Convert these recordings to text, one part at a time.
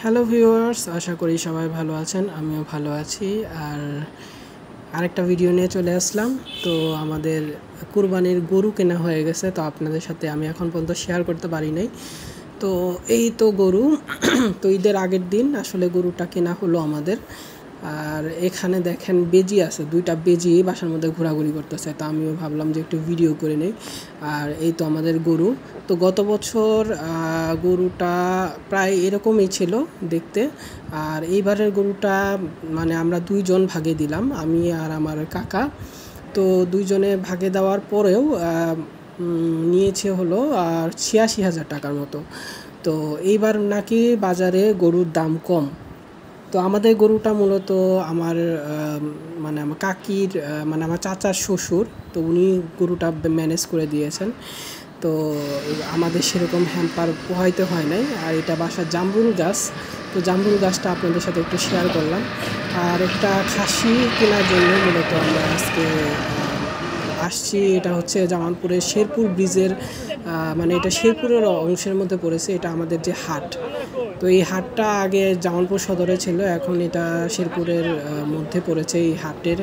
Hello viewers, আশা করি সবাই ভালো আছেন। আমিও ভালো আছি। আর আরেকটা ভিডিও নিয়ে চলে আসলাম। তো আমাদের কুরবানির গরু কেনা হয়ে গেছে, তো আপনাদের সাথে আমি এখন পর্যন্ত শেয়ার করতে পারি নাই। তো এই তো গরু তো ঈদের আগের দিন আসলে গরুটা কেনা হলো আমাদের। আর এখানে দেখেন বেজি আছে, দুইটা বেজি বাসার মধ্যে ঘোরাঘুরি করতেছে। তো আমিও ভাবলাম যে একটু ভিডিও করে নেই। আর এই তো আমাদের গরু। তো গত বছর গরুটা প্রায় এরকমই ছিল দেখতে। আর এইবারের গরুটা মানে আমরা দুইজন ভাগে দিলাম, আমি আর আমার কাকা। তো দুইজনে ভাগে দেওয়ার পরেও নিয়েছে হলো আর ৮৬,০০০ টাকার মতো। তো এইবার নাকি বাজারে গরুর দাম কম। তো আমাদের গরুটা মূলত আমার মানে আমার কাকির মানে আমার চাচার শ্বশুর। তো উনি গরুটা ম্যানেজ করে দিয়েছেন। তো আমাদের সেরকম হ্যাম্পার পোহাইতে হয় নাই। আর এটা বাসার জামরুল গাছ। তো জামরুল গাছটা আপনাদের সাথে একটু শেয়ার করলাম। আর একটা খাসি কেনার জন্য মূলত আমরা আজকে আসছি। এটা হচ্ছে জামালপুরের শেরপুর ব্রিজের মানে এটা শেরপুরের অংশের মধ্যে পড়েছে। এটা আমাদের যে হাট, তো এই হাটটা আগে জামালপুর সদরে ছিল, এখন এটা শেরপুরের মধ্যে পড়েছে। এই হাটের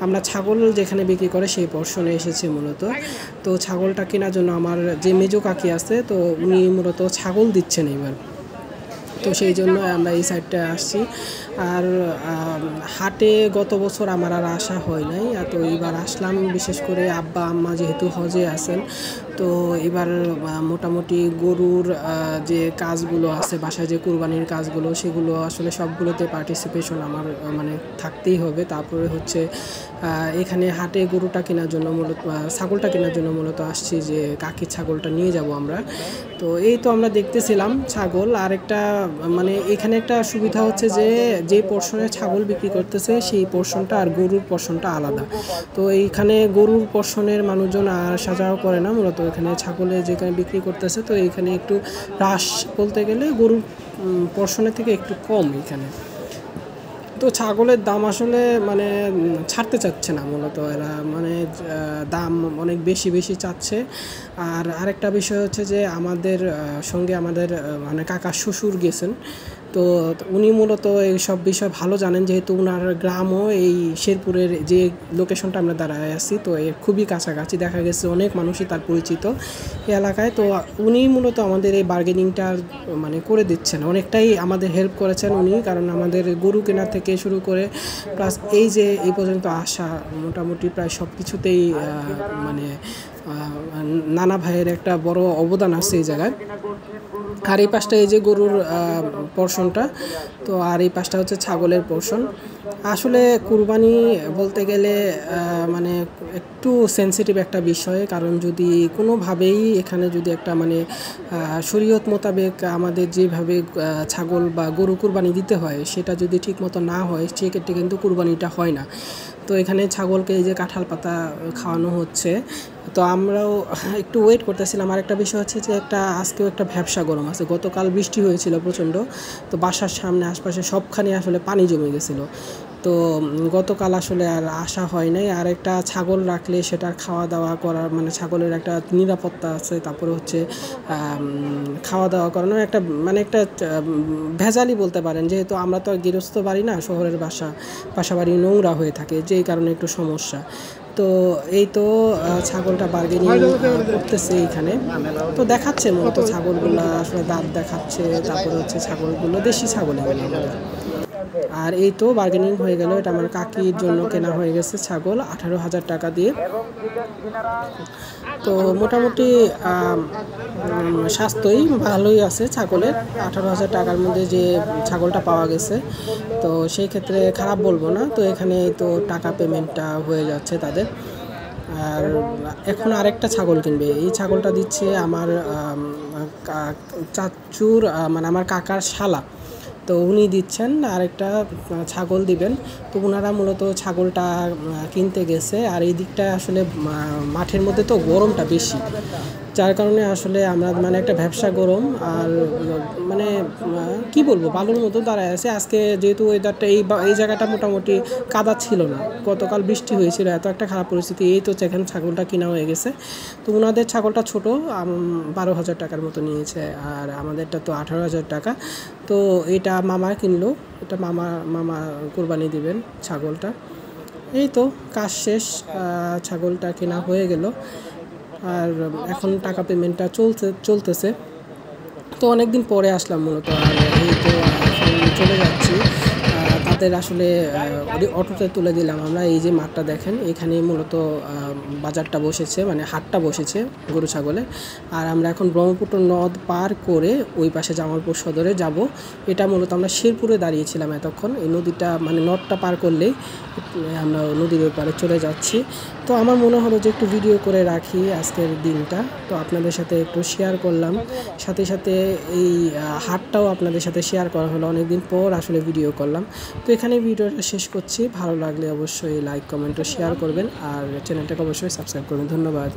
আমরা ছাগল যেখানে বিক্রি করে সেই পর্ষণে এসেছে মূলত। তো ছাগলটা কেনার জন্য আমার যে মেজো কাকি আছে, তো উনি মূলত ছাগল দিচ্ছেন এবার। তো সেই জন্য আমরা এই সাইডটায় আসছি। আর হাটে গত বছর আমার আর আসা হয় নাই, তো এবার আসলাম। বিশেষ করে আব্বা আম্মা যেহেতু হজে আছেন, তো এবার মোটামুটি গরুর যে কাজগুলো আছে বাসায়, যে কুরবানির কাজগুলো, সেগুলো আসলে সবগুলোতে পার্টিসিপেশন আমার মানে থাকতেই হবে। তারপরে হচ্ছে এখানে হাটে গরুটা কেনার জন্য মূলত ছাগলটা কেনার জন্য মূলত আসছি, যে কাকির ছাগলটা নিয়ে যাব আমরা। তো এই তো আমরা দেখতেছিলাম ছাগল। আর একটা মানে এখানে একটা সুবিধা হচ্ছে যে যে পোর্শনে ছাগল বিক্রি করতেছে সেই পোর্শনটা আর গরুর পোর্শনটা আলাদা। তো এইখানে গরুর পোর্শনের মানুষজন আর সাজাও করে না, মূলত এখানে ছাগলে যেখানে বিক্রি করতেছে। তো এইখানে একটু হ্রাস বলতে গেলে গরুর পোর্শনের থেকে একটু কম এখানে। তো ছাগলের দাম আসলে মানে ছাড়তে চাচ্ছে না মূলত এরা, মানে দাম অনেক বেশি বেশি চাচ্ছে। আর আরেকটা বিষয় হচ্ছে যে আমাদের সঙ্গে আমাদের মানে কাকা শ্বশুর গেছেন। তো উনি মূলত এই সব বিষয় ভালো জানেন, যেহেতু ওনার গ্রামও এই শেরপুরের যে লোকেশনটা আমরা দাঁড়ায় আছি, তো এর খুবই কাছাকাছি। দেখা গেছে অনেক মানুষই তার পরিচিত এই এলাকায়। তো উনি মূলত আমাদের এই বার্গেনিংটা মানে করে দিচ্ছেন, অনেকটাই আমাদের হেল্প করেছেন উনি। কারণ আমাদের গরু কেনা থেকে শুরু করে প্লাস এই যে এই পর্যন্ত আসা, মোটামুটি প্রায় সব কিছুতেই মানে নানা ভাইয়ের একটা বড় অবদান আছে এই জায়গায়। আর এই পাশটা এই যে গরুর পোর্শনটা, তো আর এই পাশটা হচ্ছে ছাগলের পোর্শন। আসলে কুরবানি বলতে গেলে মানে একটু সেনসিটিভ একটা বিষয়। কারণ যদি কোনোভাবেই এখানে যদি একটা মানে শরীয়ত মোতাবেক আমাদের যেভাবে ছাগল বা গরু কুরবানি দিতে হয়, সেটা যদি ঠিকমতো না হয়, সেক্ষেত্রে কিন্তু কুরবানিটা হয় না। তো এখানে ছাগলকে এই যে কাঁঠাল পাতা খাওয়ানো হচ্ছে। তো আমরাও একটু ওয়েট করতেছিলাম। আর একটা বিষয় হচ্ছে যে আজকেও একটা ভ্যাপসা গরম আছে। গতকাল বৃষ্টি হয়েছিল প্রচণ্ড, তো বাসার সামনে আশপাশে সবখানে আসলে পানি জমে গেছিলো। তো গতকাল আসলে আর আসা হয় নাই। আর একটা ছাগল রাখলে সেটার খাওয়া দাওয়া করার মানে ছাগলের একটা নিরাপত্তা আছে। তারপরে হচ্ছে খাওয়া দাওয়া করানো একটা মানে একটা ভেজালই বলতে পারেন, যেহেতু আমরা তো গৃহস্থ বাড়ি না, শহরের বাসা বাড়ি নোংরা হয়ে থাকে, যেই কারণে একটু সমস্যা। তো এই তো ছাগলটা বার্গেনিং করতেছে এইখানে। তো দেখাচ্ছে মূলত ছাগলগুলো আসলে দাঁত দেখাচ্ছে। তারপরে হচ্ছে ছাগলগুলো দেশি ছাগল এগুলো আমাদের। আর এই তো বার্গেনিং হয়ে গেল। এটা আমার কাকির জন্য কেনা হয়ে গেছে ছাগল 18,000 টাকা দিয়ে। তো মোটামুটি স্বাস্থ্যই ভালোই আছে ছাগলের। 18,000 টাকার মধ্যে যে ছাগলটা পাওয়া গেছে, তো সেই ক্ষেত্রে খারাপ বলবো না। তো এখানে তো টাকা পেমেন্টটা হয়ে যাচ্ছে তাদের। আর এখন আরেকটা ছাগল কিনবে। এই ছাগলটা দিচ্ছে আমার চাচুর মানে আমার কাকার শালা। তো উনি দিচ্ছেন, আরেকটা ছাগল দিবেন। তো ওনারা মূলত ছাগলটা কিনতে গেছে। আর এই দিকটা আসলে মাঠের মধ্যে তো গরমটা বেশি, যার কারণে আসলে আমরা মানে একটা ব্যবসা গরম। আর মানে কি বলবো, বালুর মতো দাঁড়ায় আছে আজকে। যেহেতু ওয়েদারটা এই জায়গাটা মোটামুটি কাদা ছিল না, গতকাল বৃষ্টি হয়েছিল, এত একটা খারাপ পরিস্থিতি। এই তো যেখানে ছাগলটা কিনা হয়ে গেছে। তো ওনাদের ছাগলটা ছোটো, 12,000 টাকার মতো নিয়েছে, আর আমাদেরটা তো 18,000 টাকা। তো এটা মামা কিনলো, এটা মামা কুরবানি দিবেন ছাগলটা। এই তো কাজ শেষ, ছাগলটা কেনা হয়ে গেল, আর এখন টাকা পেমেন্টটা চলতেছে। তো অনেক দিন পরে আসলাম মূলত, আর এই তো এখন চলে যাচ্ছি। তাদের আসলে অটোতে তুলে দিলাম আমরা। এই যে মাঠটা দেখেন, এখানে মূলত বাজারটা বসেছে, মানে হাটটা বসেছে গরু ছাগলের। আর আমরা এখন ব্রহ্মপুত্র নদ পার করে ওই পাশে জামালপুর সদরে যাব। এটা মূলত আমরা শেরপুরে দাঁড়িয়েছিলাম এতক্ষণ। এই নদীটা মানে নদটা পার করলেই আমরা নদীর ওই পারে চলে যাচ্ছি। তো আমার মনে হলো যে একটু ভিডিও করে রাখি আজকের দিনটা, তো আপনাদের সাথে একটু শেয়ার করলাম। সাথে সাথে এই হাটটাও আপনাদের সাথে শেয়ার করা হলো, অনেকদিন পর আসলে ভিডিও করলাম। তো এখানে ভিডিওটা শেষ করছি। ভালো লাগলে অবশ্যই লাইক, কমেন্ট ও শেয়ার করবেন, আর চ্যানেলটাকে অবশ্যই সাবস্ক্রাইব করবেন। ধন্যবাদ।